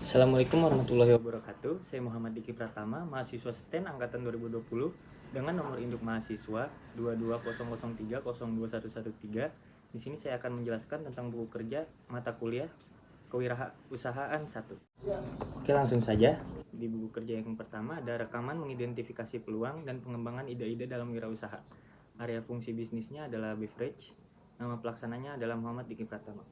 Assalamualaikum warahmatullahi wabarakatuh. Saya Muhammad Diki Pratama, mahasiswa STEN angkatan 2020 dengan nomor induk mahasiswa 22003021113. Di sini saya akan menjelaskan tentang buku kerja mata kuliah Kewirausahaan 1. Oke, langsung saja. Di buku kerja yang pertama ada rekaman mengidentifikasi peluang dan pengembangan ide-ide dalam wirausaha. Area fungsi bisnisnya adalah beverage. Nama pelaksananya adalah Muhammad Diki Pratama.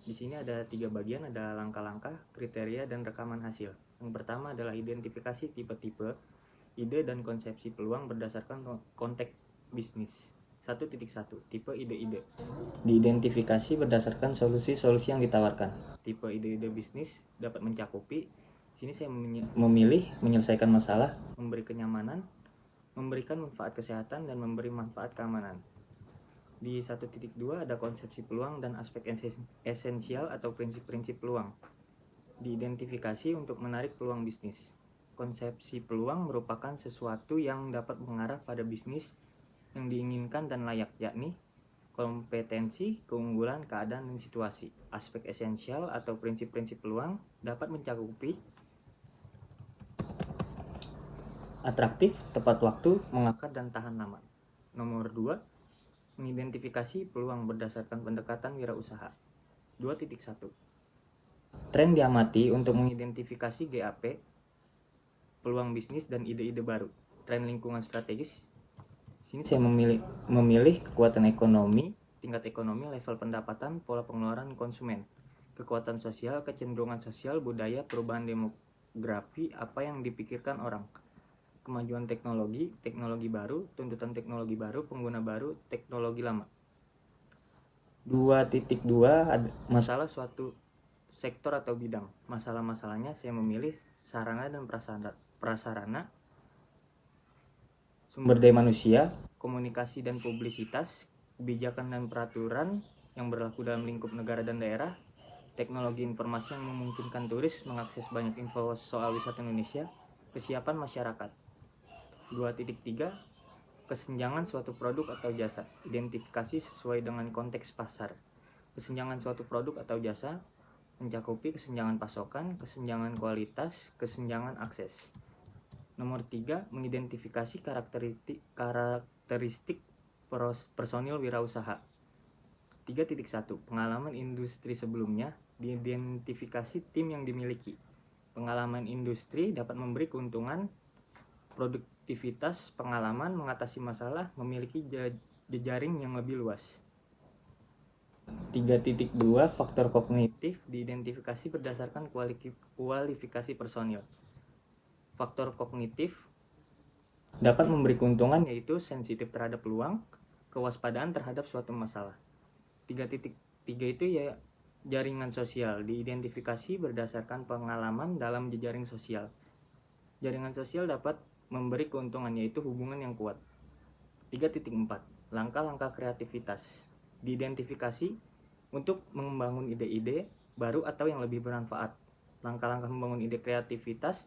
Di sini ada 3 bagian, ada langkah-langkah, kriteria, dan rekaman hasil. Yang pertama adalah identifikasi tipe-tipe, ide dan konsepsi peluang berdasarkan konteks bisnis. 1.1 Tipe ide-ide. Diidentifikasi berdasarkan solusi-solusi yang ditawarkan. Tipe ide-ide bisnis dapat mencakupi, sini saya memilih menyelesaikan masalah, memberi kenyamanan, memberikan manfaat kesehatan, dan memberi manfaat keamanan. Di 1.2 ada konsepsi peluang dan aspek esensial atau prinsip-prinsip peluang. Diidentifikasi untuk menarik peluang bisnis. Konsepsi peluang merupakan sesuatu yang dapat mengarah pada bisnis yang diinginkan dan layak, yakni kompetensi, keunggulan, keadaan, dan situasi. Aspek esensial atau prinsip-prinsip peluang dapat mencakupi atraktif, tepat waktu, mengakar, dan tahan lama. Nomor 2, mengidentifikasi peluang berdasarkan pendekatan wirausaha. 2.1 Tren diamati untuk mengidentifikasi GAP, peluang bisnis, dan ide-ide baru. Tren lingkungan strategis. Sini saya memilih kekuatan ekonomi, tingkat ekonomi, level pendapatan, pola pengeluaran konsumen, kekuatan sosial, kecenderungan sosial, budaya, perubahan demografi, apa yang dipikirkan orang, kemajuan teknologi, teknologi baru, tuntutan teknologi baru, pengguna baru, teknologi lama. 2.2 masalah suatu sektor atau bidang. Masalah-masalahnya saya memilih sarana dan prasarana, sumber daya manusia, komunikasi dan publisitas, kebijakan dan peraturan yang berlaku dalam lingkup negara dan daerah, teknologi informasi yang memungkinkan turis mengakses banyak info soal wisata Indonesia, kesiapan masyarakat. 2.3 Kesenjangan suatu produk atau jasa. Identifikasi sesuai dengan konteks pasar. Kesenjangan suatu produk atau jasa mencakupi kesenjangan pasokan, kesenjangan kualitas, kesenjangan akses. Nomor 3, mengidentifikasi karakteristik personil wirausaha. 3.1 Pengalaman industri sebelumnya. Diidentifikasi tim yang dimiliki. Pengalaman industri dapat memberi keuntungan, produktivitas, pengalaman, mengatasi masalah, memiliki jejaring yang lebih luas. 3.2 Faktor kognitif diidentifikasi berdasarkan kualifikasi personil. Faktor kognitif dapat memberi keuntungan, yaitu sensitif terhadap peluang, kewaspadaan terhadap suatu masalah. 3.3 itu ya jaringan sosial, diidentifikasi berdasarkan pengalaman dalam jejaring sosial. Jaringan sosial dapat memberi keuntungan, yaitu hubungan yang kuat. 3.4 Langkah-langkah kreativitas diidentifikasi untuk membangun ide-ide baru atau yang lebih bermanfaat. Langkah-langkah membangun ide kreativitas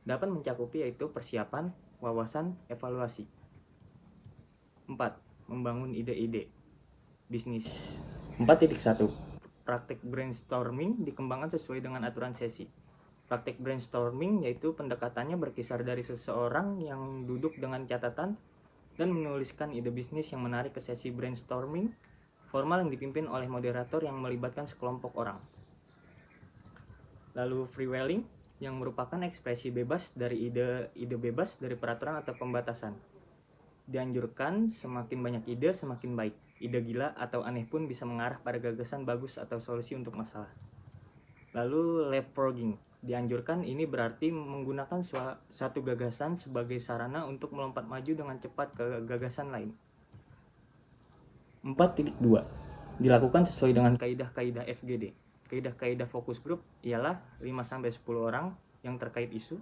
dapat mencakupi, yaitu persiapan, wawasan, evaluasi. 4. Membangun ide-ide bisnis. 4.1 Praktek brainstorming dikembangkan sesuai dengan aturan sesi. Praktek brainstorming yaitu pendekatannya berkisar dari seseorang yang duduk dengan catatan dan menuliskan ide bisnis yang menarik ke sesi brainstorming formal yang dipimpin oleh moderator yang melibatkan sekelompok orang. Lalu freewheeling yang merupakan ekspresi bebas dari ide bebas dari peraturan atau pembatasan. Dianjurkan semakin banyak ide semakin baik. Ide gila atau aneh pun bisa mengarah pada gagasan bagus atau solusi untuk masalah. Lalu leapfrogging dianjurkan, ini berarti menggunakan satu gagasan sebagai sarana untuk melompat maju dengan cepat ke gagasan lain. 4.2 Dilakukan sesuai dengan kaidah-kaidah FGD. Kaidah-kaidah fokus group ialah 5-10 orang yang terkait isu,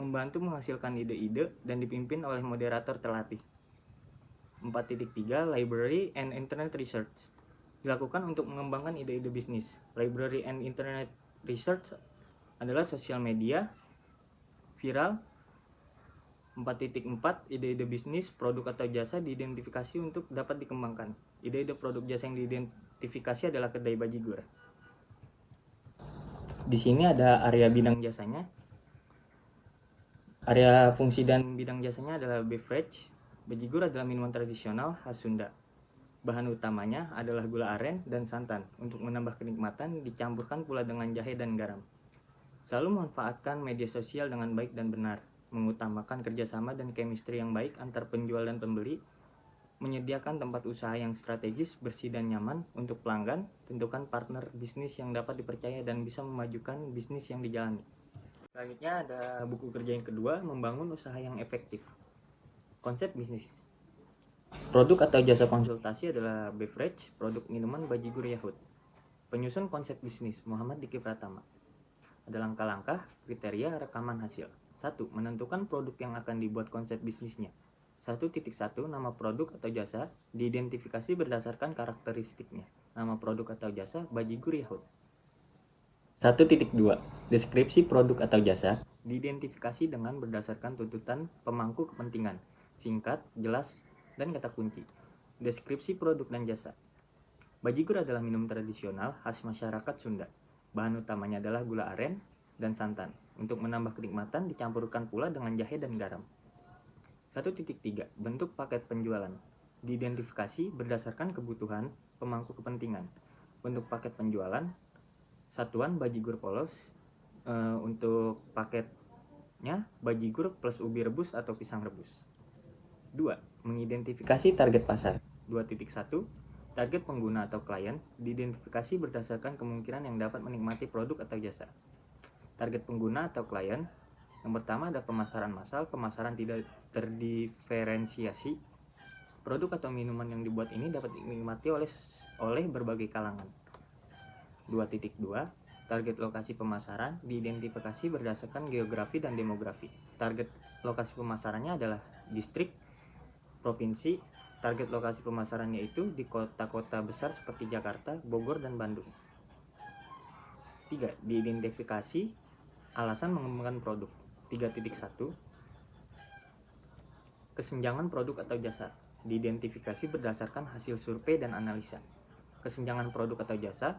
membantu menghasilkan ide-ide dan dipimpin oleh moderator terlatih. 4.3 Library and Internet Research dilakukan untuk mengembangkan ide-ide bisnis. Library and Internet Research adalah sosial media, viral. 4.4 Ide-ide bisnis, produk atau jasa diidentifikasi untuk dapat dikembangkan. Ide-ide produk jasa yang diidentifikasi adalah kedai bajigur. Di sini ada area bidang jasanya. Area fungsi dan bidang jasanya adalah beverage. Bajigur adalah minuman tradisional khas Sunda. Bahan utamanya adalah gula aren dan santan. Untuk menambah kenikmatan, dicampurkan pula dengan jahe dan garam. Selalu memanfaatkan media sosial dengan baik dan benar, mengutamakan kerjasama dan chemistry yang baik antar penjual dan pembeli, menyediakan tempat usaha yang strategis, bersih dan nyaman untuk pelanggan, tentukan partner bisnis yang dapat dipercaya dan bisa memajukan bisnis yang dijalani. Selanjutnya ada buku kerja yang kedua, membangun usaha yang efektif. Konsep bisnis. Produk atau jasa konsultasi adalah beverage, produk minuman Bajigur Yahut. Penyusun konsep bisnis, Muhammad Diki Pratama. Ada langkah-langkah, kriteria, rekaman hasil. 1. Menentukan produk yang akan dibuat konsep bisnisnya. 1.1 Nama produk atau jasa diidentifikasi berdasarkan karakteristiknya. Nama produk atau jasa Bajigur Yahut. 1.2 Deskripsi produk atau jasa diidentifikasi dengan berdasarkan tuntutan pemangku kepentingan, singkat, jelas, dan kata kunci. Deskripsi produk dan jasa. Bajigur adalah minum tradisional khas masyarakat Sunda. Bahan utamanya adalah gula aren dan santan. Untuk menambah kenikmatan dicampurkan pula dengan jahe dan garam. 1.3 Bentuk paket penjualan diidentifikasi berdasarkan kebutuhan pemangku kepentingan. Bentuk paket penjualan satuan Bajigur polos, untuk paketnya Bajigur plus ubi rebus atau pisang rebus. 2. Mengidentifikasi target pasar. 2.1 Target pengguna atau klien diidentifikasi berdasarkan kemungkinan yang dapat menikmati produk atau jasa. Target pengguna atau klien yang pertama ada pemasaran massal, pemasaran tidak terdiferensiasi. Produk atau minuman yang dibuat ini dapat dinikmati oleh berbagai kalangan. 2.2 Target lokasi pemasaran diidentifikasi berdasarkan geografi dan demografi. Target lokasi pemasarannya adalah distrik, provinsi. Target lokasi pemasaran yaitu di kota-kota besar seperti Jakarta, Bogor, dan Bandung. 3. Diidentifikasi alasan mengembangkan produk. 3.1 Kesenjangan produk atau jasa diidentifikasi berdasarkan hasil survei dan analisa. Kesenjangan produk atau jasa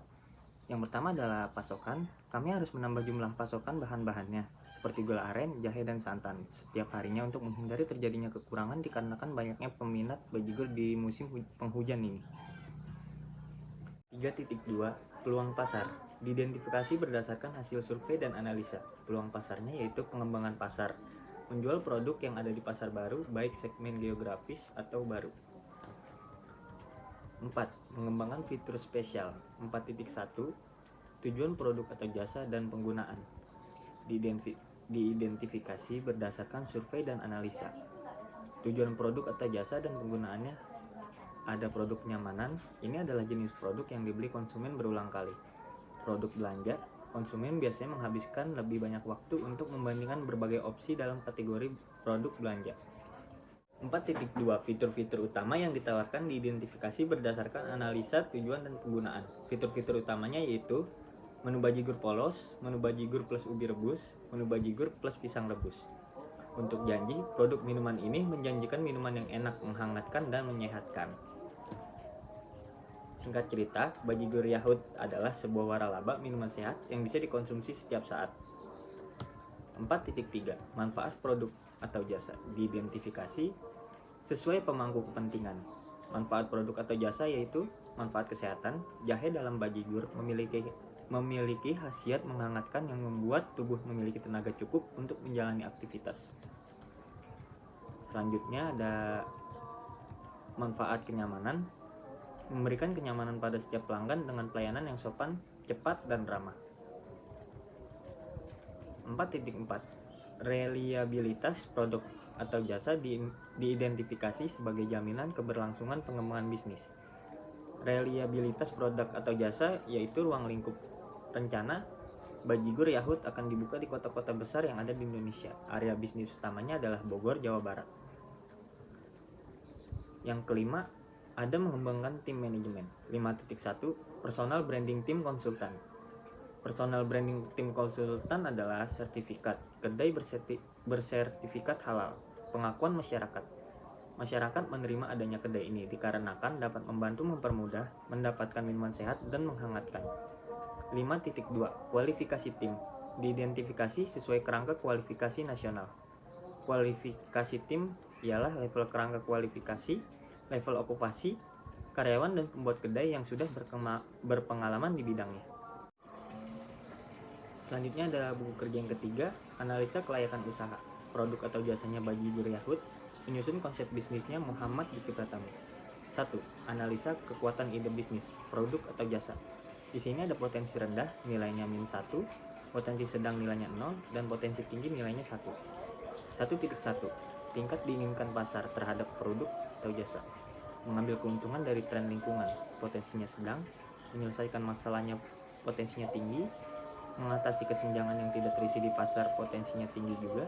yang pertama adalah pasokan. Kami harus menambah jumlah pasokan bahan-bahannya seperti gula aren, jahe, dan santan setiap harinya untuk menghindari terjadinya kekurangan dikarenakan banyaknya peminat Bajigur di musim penghujan ini. 3.2 Peluang pasar diidentifikasi berdasarkan hasil survei dan analisa. Peluang pasarnya yaitu pengembangan pasar, menjual produk yang ada di pasar baru, baik segmen geografis atau baru. 4. Mengembangkan fitur spesial. 4.1 Tujuan produk atau jasa dan penggunaan diidentifikasi berdasarkan survei dan analisa. Tujuan produk atau jasa dan penggunaannya ada produk kenyamanan. Ini adalah jenis produk yang dibeli konsumen berulang kali. Produk belanja, konsumen biasanya menghabiskan lebih banyak waktu untuk membandingkan berbagai opsi dalam kategori produk belanja. 4.2 Fitur-fitur utama yang ditawarkan diidentifikasi berdasarkan analisa tujuan dan penggunaan. Fitur-fitur utamanya yaitu menu Bajigur polos, menu Bajigur plus ubi rebus, menu Bajigur plus pisang rebus. Untuk janji, produk minuman ini menjanjikan minuman yang enak, menghangatkan, dan menyehatkan. Singkat cerita, Bajigur Yahut adalah sebuah waralaba minuman sehat yang bisa dikonsumsi setiap saat. 4.3 Manfaat produk atau jasa diidentifikasi sesuai pemangku kepentingan. Manfaat produk atau jasa yaitu manfaat kesehatan. Jahe dalam Bajigur memiliki khasiat menghangatkan yang membuat tubuh memiliki tenaga cukup untuk menjalani aktivitas. Selanjutnya ada manfaat kenyamanan, memberikan kenyamanan pada setiap pelanggan dengan pelayanan yang sopan, cepat, dan ramah. 4.4 Reliabilitas produk atau jasa diidentifikasi sebagai jaminan keberlangsungan pengembangan bisnis. Reliabilitas produk atau jasa yaitu ruang lingkup rencana Bajigur Yahut akan dibuka di kota-kota besar yang ada di Indonesia. Area bisnis utamanya adalah Bogor, Jawa Barat. Yang kelima, ada mengembangkan tim manajemen. 5.1 Personal branding tim konsultan. Personal branding tim konsultan adalah sertifikat kedai bersertifikat halal, pengakuan masyarakat. Masyarakat menerima adanya kedai ini dikarenakan dapat membantu mempermudah mendapatkan minuman sehat dan menghangatkan. 5.2 Kualifikasi tim diidentifikasi sesuai kerangka kualifikasi nasional. Kualifikasi tim ialah level kerangka kualifikasi, level okupasi, karyawan dan pembuat kedai yang sudah berpengalaman di bidangnya. Selanjutnya ada buku kerja yang ketiga, analisa kelayakan usaha, produk atau jasanya Baji Buryahut, menyusun konsep bisnisnya Muhammad Diki Pratama. 1. Analisa kekuatan ide bisnis, produk atau jasa. Di sini ada potensi rendah, nilainya -1, potensi sedang nilainya 0, dan potensi tinggi nilainya 1. 1.1 Tingkat diinginkan pasar terhadap produk atau jasa. Mengambil keuntungan dari tren lingkungan, potensinya sedang. Menyelesaikan masalahnya, potensinya tinggi. Mengatasi kesenjangan yang tidak terisi di pasar, potensinya tinggi juga.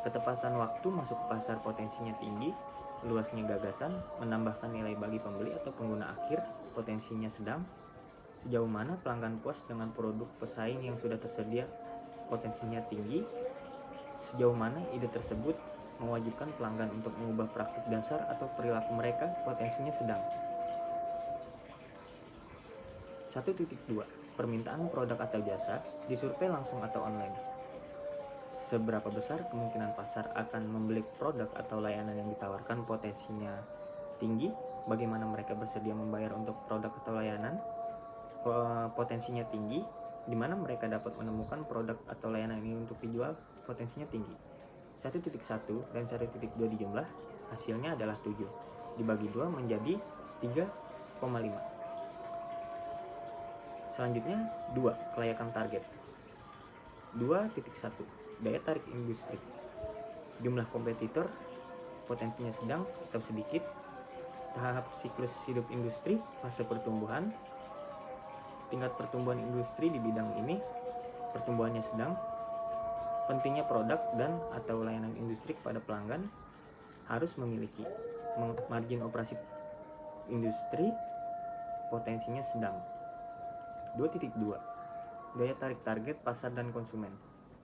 Ketepatan waktu masuk ke pasar, potensinya tinggi. Luasnya gagasan, menambahkan nilai bagi pembeli atau pengguna akhir, potensinya sedang. Sejauh mana pelanggan puas dengan produk pesaing yang sudah tersedia, potensinya tinggi. Sejauh mana ide tersebut mewajibkan pelanggan untuk mengubah praktik dasar atau perilaku mereka, potensinya sedang. 1.2 Permintaan produk atau jasa, disurvei langsung atau online. Seberapa besar kemungkinan pasar akan membeli produk atau layanan yang ditawarkan, potensinya tinggi. Bagaimana mereka bersedia membayar untuk produk atau layanan, potensinya tinggi. Di mana mereka dapat menemukan produk atau layanan ini untuk dijual, potensinya tinggi. 1.1 dan 1.2 dijumlah, hasilnya adalah 7. Dibagi 2 menjadi 3,5. Selanjutnya 2. Kelayakan target. 2.1 Daya tarik industri. Jumlah kompetitor, potensinya sedang atau sedikit. Tahap siklus hidup industri, fase pertumbuhan. Tingkat pertumbuhan industri di bidang ini, pertumbuhannya sedang. Pentingnya produk dan atau layanan industri kepada pelanggan, harus memiliki. Margin operasi industri, potensinya sedang. 2.2 Daya tarik target pasar dan konsumen.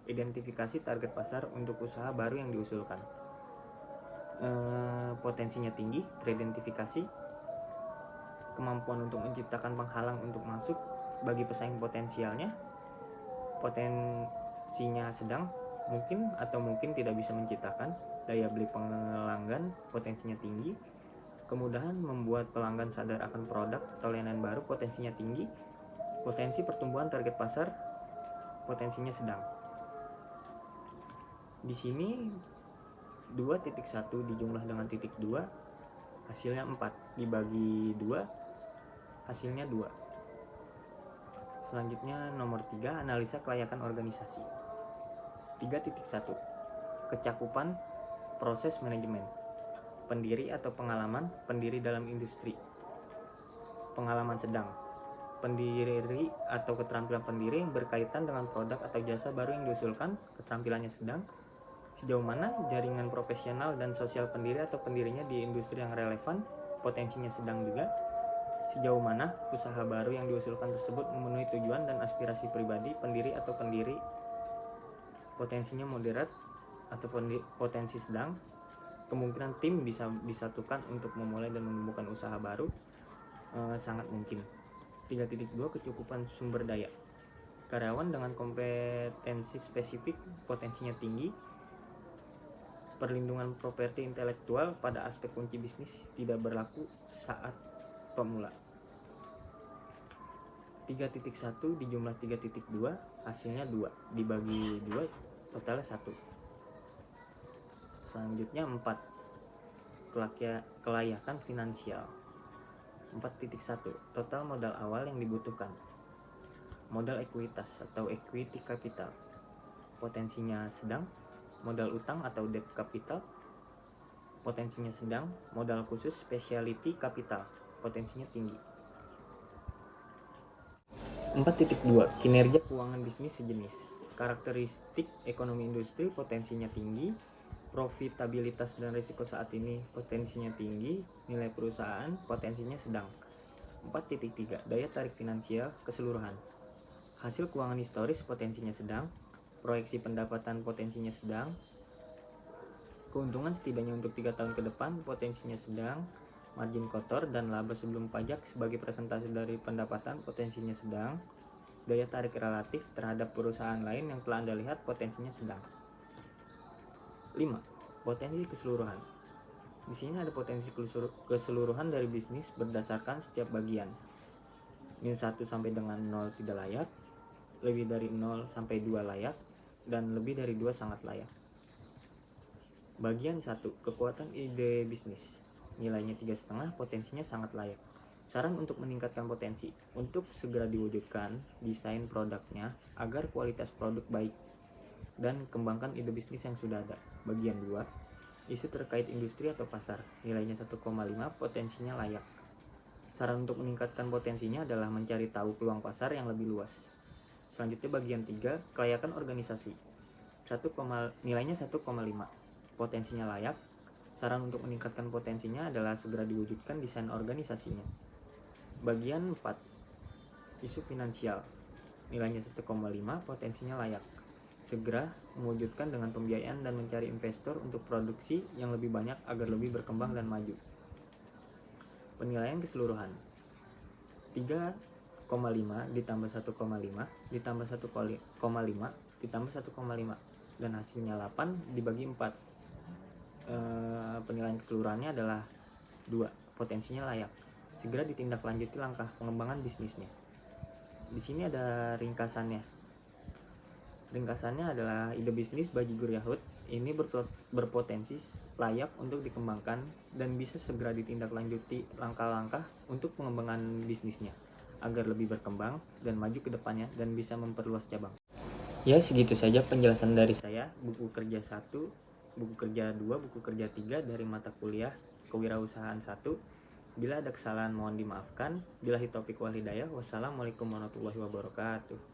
Identifikasi target pasar untuk usaha baru yang diusulkan. Potensinya tinggi, teridentifikasi. Kemampuan untuk menciptakan penghalang untuk masuk bagi pesaing potensialnya, potensinya sedang, mungkin atau mungkin tidak bisa menciptakan. Daya beli pelanggan, potensinya tinggi. Kemudahan membuat pelanggan sadar akan produk atau layanan baru, potensinya tinggi. Potensi pertumbuhan target pasar, potensinya sedang. Di sini 2.1 dijumlah dengan titik 2, hasilnya 4. Dibagi 2, hasilnya 2. Selanjutnya nomor 3, analisa kelayakan organisasi. 3.1 Kecakupan proses manajemen. Pendiri atau pengalaman pendiri dalam industri. Pengalaman sedang. Pendiri atau keterampilan pendiri yang berkaitan dengan produk atau jasa baru yang diusulkan, keterampilannya sedang. Sejauh mana jaringan profesional dan sosial pendiri atau pendirinya di industri yang relevan, potensinya sedang juga. Sejauh mana usaha baru yang diusulkan tersebut memenuhi tujuan dan aspirasi pribadi pendiri atau pendiri, potensinya moderat atau potensi sedang. Kemungkinan tim bisa disatukan untuk memulai dan menumbuhkan usaha baru, sangat mungkin. 3.2 Kecukupan sumber daya. Karyawan dengan kompetensi spesifik, potensinya tinggi. Perlindungan properti intelektual pada aspek kunci bisnis tidak berlaku saat pemula. 3.1 dijumlah 3.2, hasilnya 2. Dibagi 2, totalnya 1. Selanjutnya 4. Kelayakan finansial. 4.1 Total modal awal yang dibutuhkan. Modal ekuitas atau equity capital, potensinya sedang. Modal utang atau debt capital, potensinya sedang. Modal khusus specialty capital, potensinya tinggi. 4.2 Kinerja keuangan bisnis sejenis. Karakteristik ekonomi industri, potensinya tinggi. Profitabilitas dan risiko saat ini, potensinya tinggi. Nilai perusahaan, potensinya sedang. 4.3 Daya tarik finansial keseluruhan. Hasil keuangan historis, potensinya sedang. Proyeksi pendapatan, potensinya sedang. Keuntungan setidaknya untuk 3 tahun ke depan, potensinya sedang. Margin kotor dan laba sebelum pajak sebagai persentase dari pendapatan, potensinya sedang. daya tarik relatif terhadap perusahaan lain yang telah Anda lihat potensinya sedang. 5. Potensi keseluruhan. Di sini ada potensi keseluruhan dari bisnis berdasarkan setiap bagian. Min 1 sampai dengan 0 tidak layak, lebih dari 0 sampai 2 layak, dan lebih dari 2 sangat layak. Bagian 1, kekuatan ide bisnis. Nilainya 3,5, potensinya sangat layak. Saran untuk meningkatkan potensi. Untuk segera diwujudkan desain produknya agar kualitas produk baik dan kembangkan ide bisnis yang sudah ada. Bagian 2, isu terkait industri atau pasar. Nilainya 1,5, potensinya layak. Saran untuk meningkatkan potensinya adalah mencari tahu peluang pasar yang lebih luas. Selanjutnya bagian 3, kelayakan organisasi. Nilainya 1,5, potensinya layak. Saran untuk meningkatkan potensinya adalah segera diwujudkan desain organisasinya. Bagian 4, isu finansial. Nilainya 1,5, potensinya layak. Segera mewujudkan dengan pembiayaan dan mencari investor untuk produksi yang lebih banyak agar lebih berkembang dan maju. Penilaian keseluruhan 3,5 ditambah 1,5 ditambah 1,5 ditambah 1,5 dan hasilnya 8 dibagi 4. Penilaian keseluruhannya adalah 2, potensinya layak. Segera ditindaklanjuti langkah pengembangan bisnisnya. Di sini ada ringkasannya. Ringkasannya adalah ide bisnis bajigur Yahut ini berpotensi layak untuk dikembangkan dan bisa segera ditindaklanjuti langkah-langkah untuk pengembangan bisnisnya agar lebih berkembang dan maju ke depannya dan bisa memperluas cabang. Ya, segitu saja penjelasan dari saya. Buku kerja 1, buku kerja 2, buku kerja 3 dari mata kuliah Kewirausahaan 1. Bila ada kesalahan mohon dimaafkan. Billahi taufiq wal hidayah. Wassalamualaikum warahmatullahi wabarakatuh.